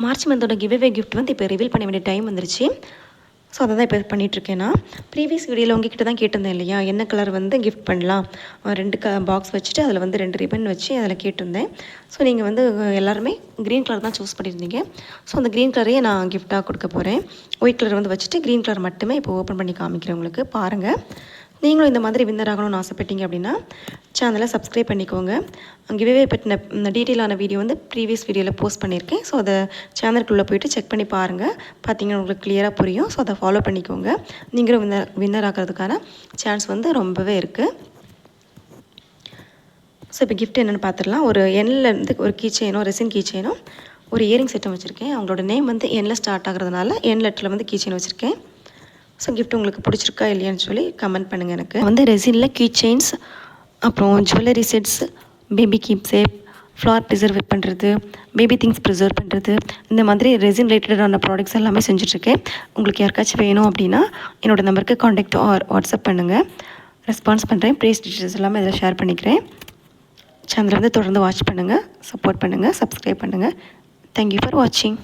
March மந்தோட giveaway gift வந்து இப்போ reveal பண்ண வேண்டிய டைம் வந்துருச்சு. ஸோ அதை தான் இப்போ பண்ணிகிட்ருக்கேன் நான். ப்ரீவியஸ் வீடியோவில் உங்ககிட்ட தான் கேட்டிருந்தேன் இல்லையா, என்ன கலர் வந்து கிஃப்ட் பண்ணலாம், 2 பாக்ஸ் வச்சுட்டு அதில் வந்து 2 ரிப்பன் வச்சு அதில் கேட்டிருந்தேன். ஸோ நீங்கள் வந்து எல்லாருமே க்ரீன் கலர் தான் சூஸ் பண்ணியிருந்தீங்க. ஸோ அந்த க்ரீன் கலரையே நான் கிஃப்ட்டாக கொடுக்க போகிறேன். ஒயிட் கலர் வந்து வச்சுட்டு க்ரீன் கலர் மட்டுமே இப்போ ஓப்பன் பண்ணி காமிக்கிறேன் உங்களுக்கு. பாருங்கள், நீங்களும் இந்த மாதிரி வின்னர் ஆகணும்னு ஆசைப்பட்டீங்க அப்படின்னா சேனலை சப்ஸ்கிரைப் பண்ணிக்கோங்க. கிவ்அவே பற்றின டீட்டெயிலான வீடியோ வந்து ப்ரீவியஸ் வீடியோவில் போஸ்ட் பண்ணியிருக்கேன். ஸோ அதை சேனலுக்குள்ளே போய்ட்டு செக் பண்ணி பாருங்கள். பார்த்தீங்கன்னா உங்களுக்கு கிளியராக புரியும். ஸோ அதை ஃபாலோ பண்ணிக்கோங்க. நீங்களும் வின்னர் ஆகிறதுக்கான சான்ஸ் வந்து ரொம்பவே இருக்குது. ஸோ இப்போ கிஃப்ட் என்னென்னு பார்த்துடலாம். ஒரு எண்ணிலேருந்து ஒரு கீ செயினும் ரெசின் கீ செயினும் ஒரு இயரிங் செட்டும் வச்சுருக்கேன். அவங்களோட நேம் வந்து எண்ணில் ஸ்டார்ட் ஆகிறதுனால எண் லெட்டரில் வந்து கீ செயின் வச்சுருக்கேன். ஸோ கிஃப்ட் உங்களுக்கு பிடிச்சிருக்கா இல்லையான்னு சொல்லி கமெண்ட் பண்ணுங்கள். எனக்கு வந்து ரெசினில் கீ செயின்ஸ், அப்புறம் jewellery sets, baby keepsake, flower preserve பண்ணுறது, பேபி திங்ஸ் ப்ரிசர்வ் பண்ணுறது, இந்த மாதிரி ரெசின் ரிலேட்டடான ப்ராடக்ட்ஸ் எல்லாமே செஞ்சுட்ருக்கேன். உங்களுக்கு யாருக்காச்சும் வேணும் அப்படின்னா என்னோடய நம்பருக்கு காண்டாக்ட் ஆர் வாட்ஸ்அப் பண்ணுங்கள். ரெஸ்பான்ஸ் பண்ணுறேன். ப்ரைஸ் டீட்டெயில்ஸ் எல்லாமே இதில் ஷேர் பண்ணிக்கிறேன். சேனலை வந்து தொடர்ந்து வாட்ச் பண்ணுங்கள், சப்போர்ட் பண்ணுங்கள், சப்ஸ்கிரைப் பண்ணுங்கள். தேங்க்யூ ஃபார் வாட்சிங்.